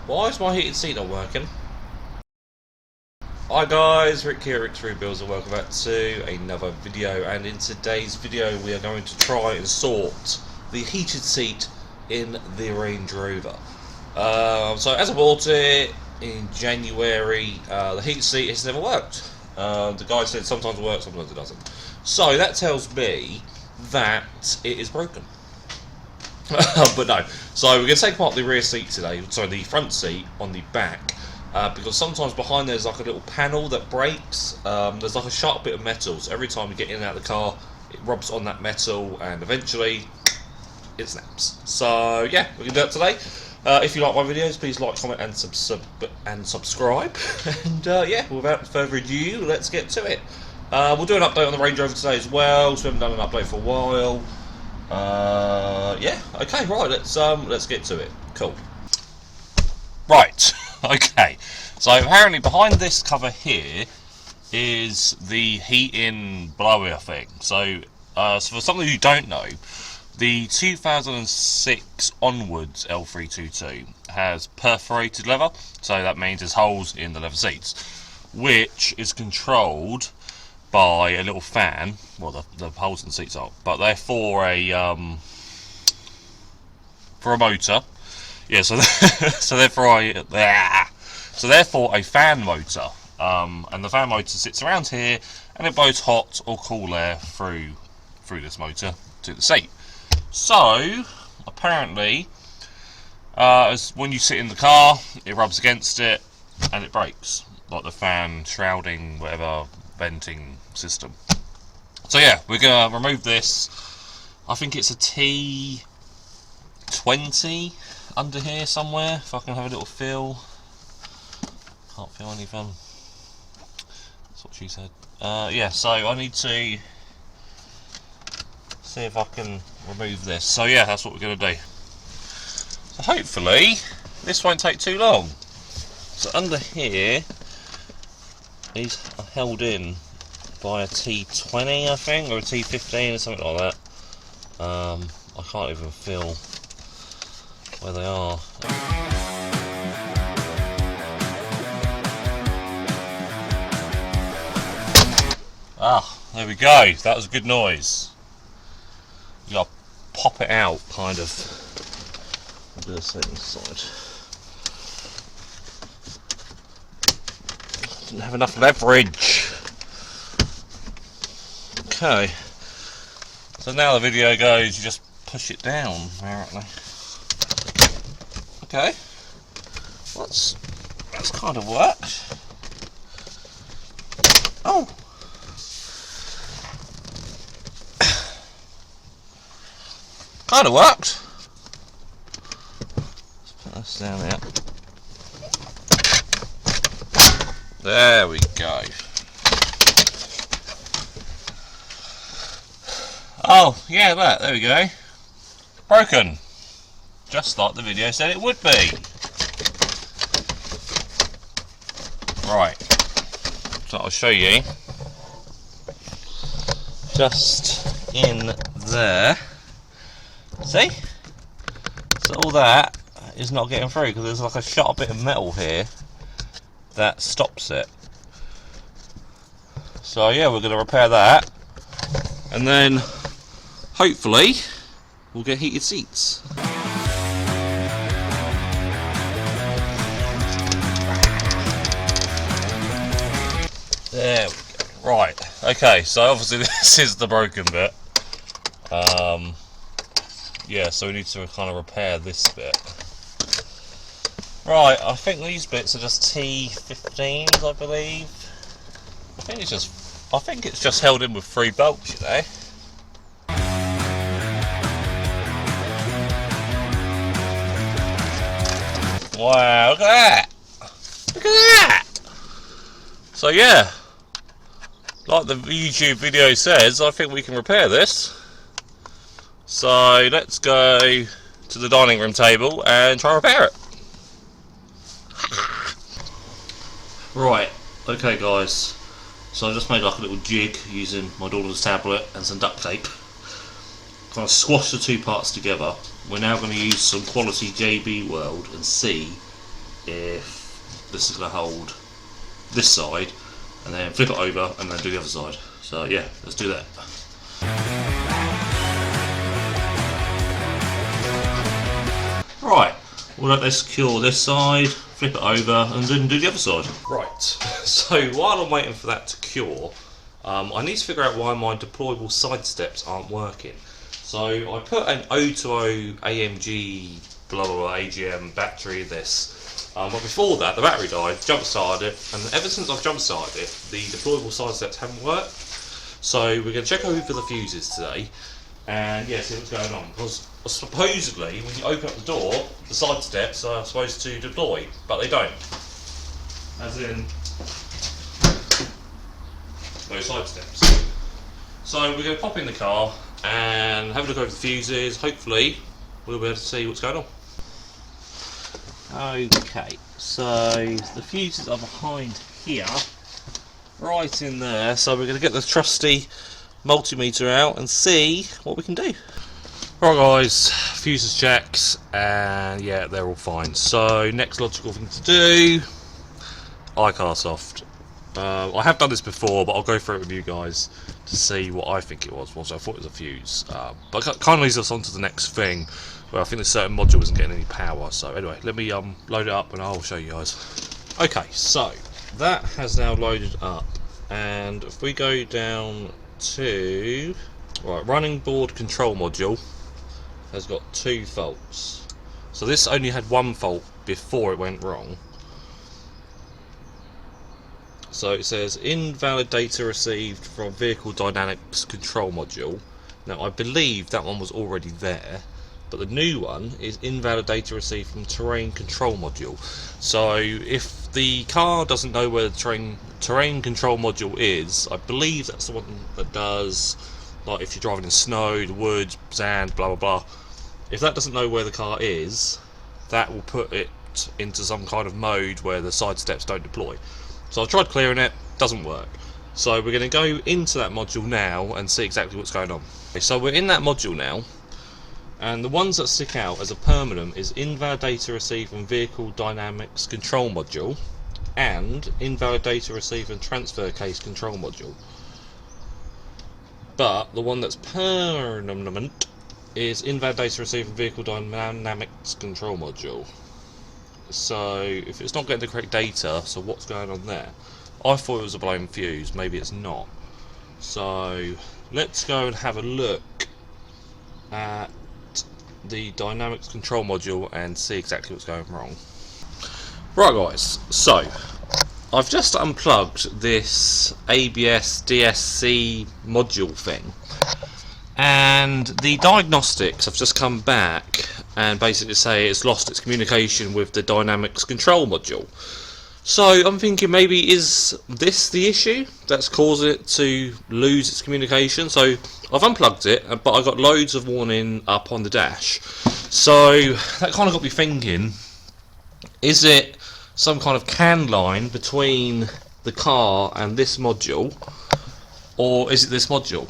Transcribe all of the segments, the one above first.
Why is my heated seat not working? Hi guys, Rick here, Rick's Rebuilds, and welcome back to another video. And in today's video we are going to try and sort the heated seat in the Range Rover. So as I bought it in January, the heated seat has never worked. The guy said sometimes it works, sometimes it doesn't. So that tells me that it is broken. But no, so we're going to take apart the rear seat today, sorry, the front seat on the back, because sometimes behind there's like a little panel that breaks. There's like a sharp bit of metal, so every time you get in and out of the car it rubs on that metal and eventually it snaps. So yeah, we're going to do that today. If you like my videos, please like, comment and subscribe. And yeah, without further ado, let's get to it. We'll do an update on the Range Rover today as well, so we haven't done an update for a while. Yeah, okay, right, let's get to it. Cool. Right, okay. So apparently behind this cover here is the heat-in blower thing. So, for some of you who don't know, the 2006 onwards L322 has perforated leather, so that means there's holes in the leather seats, which is controlled by a little fan. Well, the holes in the seats are, but they're for a motor. Yeah, so so therefore a fan motor, and the fan motor sits around here, and it blows hot or cool air through this motor to the seat. So apparently, when you sit in the car, it rubs against it and it breaks, like the fan shrouding, whatever, venting system. So yeah, we're gonna remove this. I think it's a T20 under here somewhere, if I can have a little feel. Can't feel anything. That's what she said. Yeah, so I need to see if I can remove this. So yeah, that's what we're gonna do. So hopefully this won't take too long. So under here, these are held in by a T20, I think, or a T15 or something like that. I can't even feel where they are. Ah, there we go. That was a good noise. You gotta pop it out, kind of. I'll do this inside. Didn't have enough leverage. Okay. So now the video goes, you just push it down, apparently. Okay. Well, that's kind of worked. Oh. Kind of worked. Let's put this down there. There we go. Oh, yeah, there we go. Broken. Just like the video said it would be. Right. So I'll show you. Just in there. See? So all that is not getting through because there's like a sharp bit of metal here that stops it. So yeah, we're going to repair that, and then hopefully we'll get heated seats. There we go. Right, okay, so obviously this is the broken bit. Yeah, so we need to kind of repair this bit. Right, I think these bits are just T15s, I believe. I think it's just held in with 3 bolts, you know. Wow, look at that! Look at that! So yeah, like the YouTube video says, I think we can repair this. So let's go to the dining room table and try and repair it. Right, okay guys, so I just made like a little jig using my daughter's tablet and some duct tape. Kind of squash the two parts together. We're now going to use some quality JB World and see if this is going to hold this side, and then flip it over and then do the other side. So yeah, let's do that. Right, we'll let this secure this side, flip it over and then do the other side. Right, so while I'm waiting for that to cure, I need to figure out why my deployable side steps aren't working. So I put an O2O AMG blah blah blah AGM battery in this, but before that the battery died, jump started it, and ever since I've jump started it, the deployable side steps haven't worked. So we're going to check over the fuses today, and yeah, see what's going on. Because supposedly when you open up the door, the side steps are supposed to deploy, but they don't. As in those side steps. So we're going to pop in the car and have a look over the fuses. Hopefully we'll be able to see what's going on. Okay, so the fuses are behind here, right in there, so we're going to get the trusty multimeter out and see what we can do. Right guys, fuses checks, and yeah, they're all fine. So next logical thing to do, iCar soft. I have done this before, but I'll go through it with you guys to see what I think it was. Also, I thought it was a fuse, but it kind of leads us on to the next thing, where I think a certain module isn't getting any power. So anyway, let me load it up and I'll show you guys. Okay, so that has now loaded up, and if we go down to running board control module, has got 2 faults. So this only had 1 fault before it went wrong. So it says invalid data received from vehicle dynamics control module. Now I believe that one was already there, but the new one is invalid data received from terrain control module. So if the car doesn't know where the terrain control module is, I believe that's the one that does, like if you're driving in snow, the woods, sand, blah blah blah. If that doesn't know where the car is, that will put it into some kind of mode where the side steps don't deploy. So I've tried clearing it, doesn't work. So we're going to go into that module now and see exactly what's going on. Okay, so we're in that module now, and the ones that stick out as a permanent is invalid data received from vehicle dynamics control module and invalid data received from transfer case control module. But the one that's permanent is invalid data received from vehicle dynamics control module. So if it's not getting the correct data, so what's going on there? I thought it was a blown fuse, maybe it's not. So let's go and have a look at the dynamics control module and see exactly what's going wrong. Right guys, so I've just unplugged this ABS DSC module thing, and the diagnostics have just come back and basically say it's lost its communication with the dynamics control module. So I'm thinking, maybe is this the issue that's causing it to lose its communication? So I've unplugged it, but I got loads of warning up on the dash. So that kind of got me thinking, is it some kind of CAN line between the car and this module, or is it this module?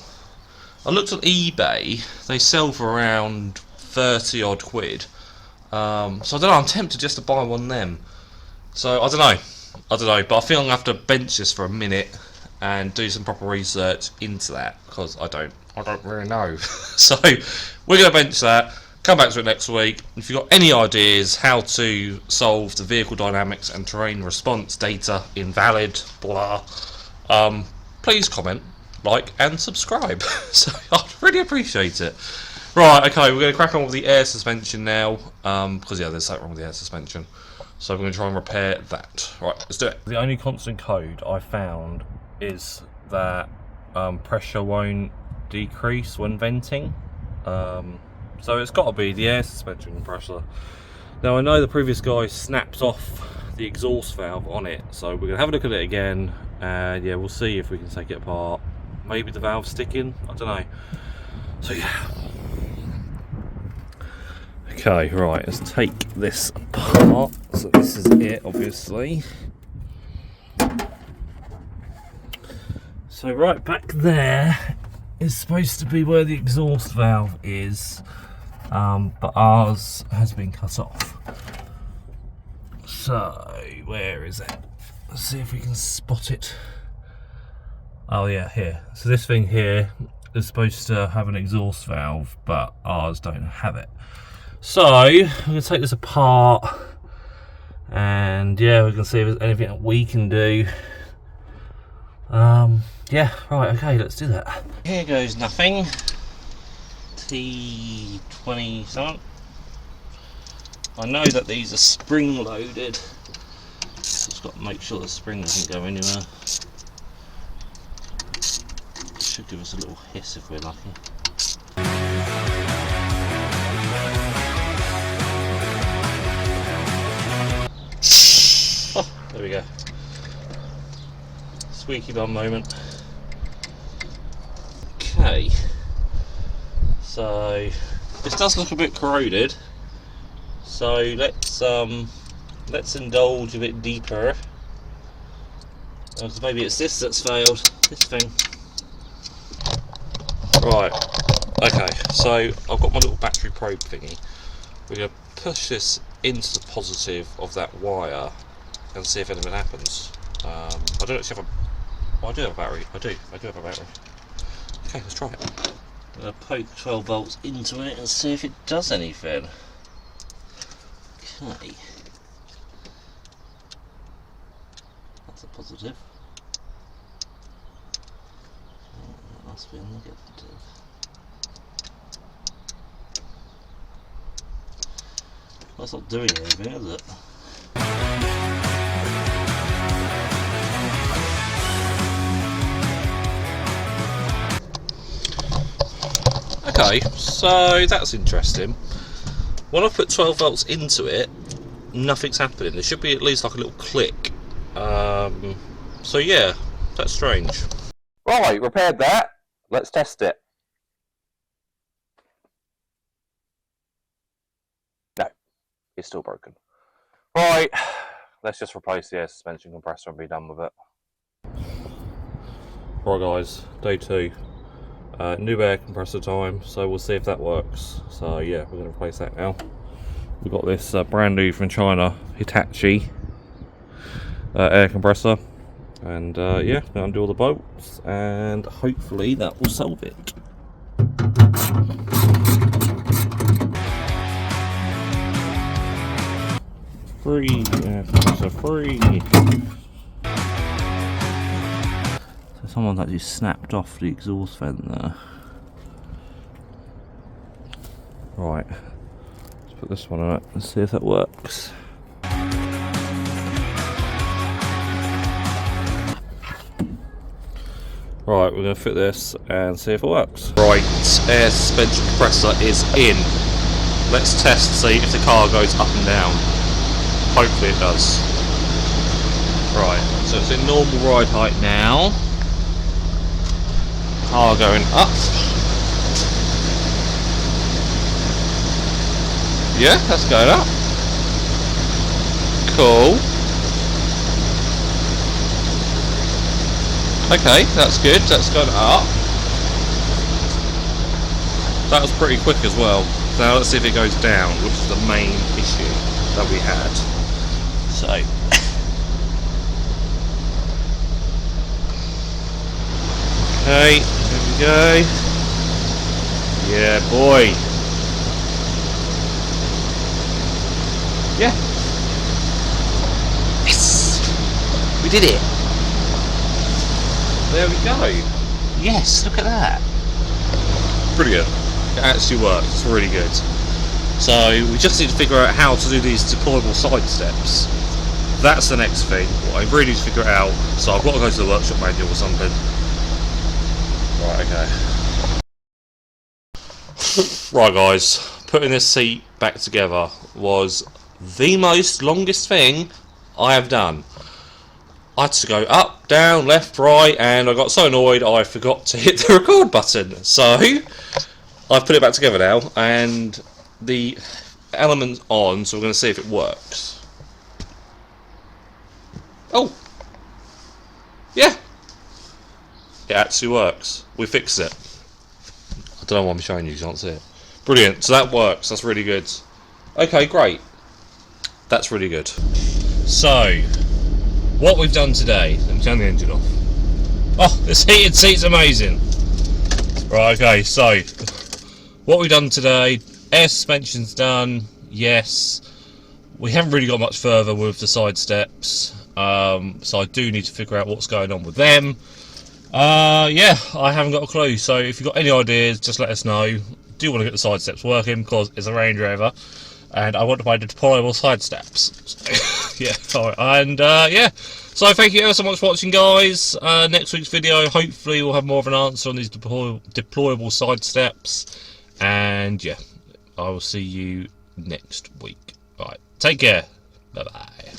I looked on eBay, they sell for around 30 odd quid. So I don't know, I'm tempted just to buy one of them. So I don't know, but I feel I'm going to have to bench this for a minute and do some proper research into that, because I don't really know. So we're going to bench that, come back to it next week. If you've got any ideas how to solve the vehicle dynamics and terrain response data invalid, blah, please comment, like and subscribe. So I'd really appreciate it. Right, okay, we're going to crack on with the air suspension now, because yeah, there's something wrong with the air suspension. So we're going to try and repair that. Right, let's do it. The only constant code I found is that pressure won't decrease when venting. So it's got to be the air suspension compressor. Now I know the previous guy snapped off the exhaust valve on it, so we're going to have a look at it again, and yeah, we'll see if we can take it apart. Maybe the valve's sticking, I don't know. So yeah. Okay, right, let's take this apart. So this is it, obviously. So right back there is supposed to be where the exhaust valve is, but ours has been cut off. So, where is it? Let's see if we can spot it. Oh yeah, here. So this thing here is supposed to have an exhaust valve, but ours don't have it. So, I'm going to take this apart, and yeah, we can see if there's anything that we can do. Yeah, right, okay, let's do that. Here goes nothing. T20 something. I know that these are spring loaded. Just got to make sure the spring doesn't go anywhere. Should give us a little hiss if we're lucky. Oh, there we go. Squeaky bum moment. Okay. So this does look a bit corroded. So let's indulge a bit deeper. Maybe it's this that's failed. This thing. Right. Okay. So I've got my little battery probe thingy. We're going to push this into the positive of that wire and see if anything happens. I don't actually have a. Oh, I do have a battery. I do have a battery. Okay, let's try it. I'm going to poke 12 volts into it and see if it does anything. Okay. That's a positive. Oh, that must be a negative. That's not doing anything, is it? Okay, so that's interesting. When I put 12 volts into it, nothing's happening. There should be at least like a little click. So yeah, that's strange. Right, repaired that. Let's test it. No, it's still broken. Right, let's just replace the air suspension compressor and be done with it. Right guys, day 2. New air compressor time, so we'll see if that works. So yeah, we're going to replace that now. We've got this brand new from China Hitachi air compressor, and yeah, going to undo all the bolts and hopefully that will solve it. Free air compressor, free. Someone's actually snapped off the exhaust vent there. Right, let's put this one on it and see if that works. Right, we're going to fit this and see if it works. Right, air suspension compressor is in. Let's test to see if the car goes up and down. Hopefully it does. Right, so it's in normal ride height now. Car going up. Yeah, that's going up. Cool. Okay, that's good. That's going up. That was pretty quick as well. Now let's see if it goes down, which is the main issue that we had. So. Okay, there we go. Yeah, boy. Yeah. Yes! We did it! There we go. Yes, look at that. Brilliant. It actually works. It's really good. So, we just need to figure out how to do these deployable side steps. That's the next thing. What I really need to figure it out. So, I've got to go to the workshop manual or something. Right, okay. Right guys, putting this seat back together was the most longest thing I have done. I had to go up, down, left, right, and I got so annoyed I forgot to hit the record button. So, I've put it back together now, and the element's on, so we're going to see if it works. Oh! Yeah! It actually works. We fixed it. I don't know why I'm showing you, you can't see it. Brilliant, so that works, that's really good. Okay, great. That's really good. So, what we've done today. Let me turn the engine off. Oh, this heated seat's amazing. Right, okay, so what we've done today, air suspension's done, yes. We haven't really got much further with the side steps, so I do need to figure out what's going on with them. Yeah, I haven't got a clue, so if you've got any ideas, just let us know. Do want to get the side steps working, because it's a Range Rover, and I want to buy the deployable side steps. So, yeah, alright, and yeah. So thank you ever so much for watching, guys. Next week's video, hopefully we'll have more of an answer on these deployable side steps. And yeah, I will see you next week. Right, take care. Bye bye.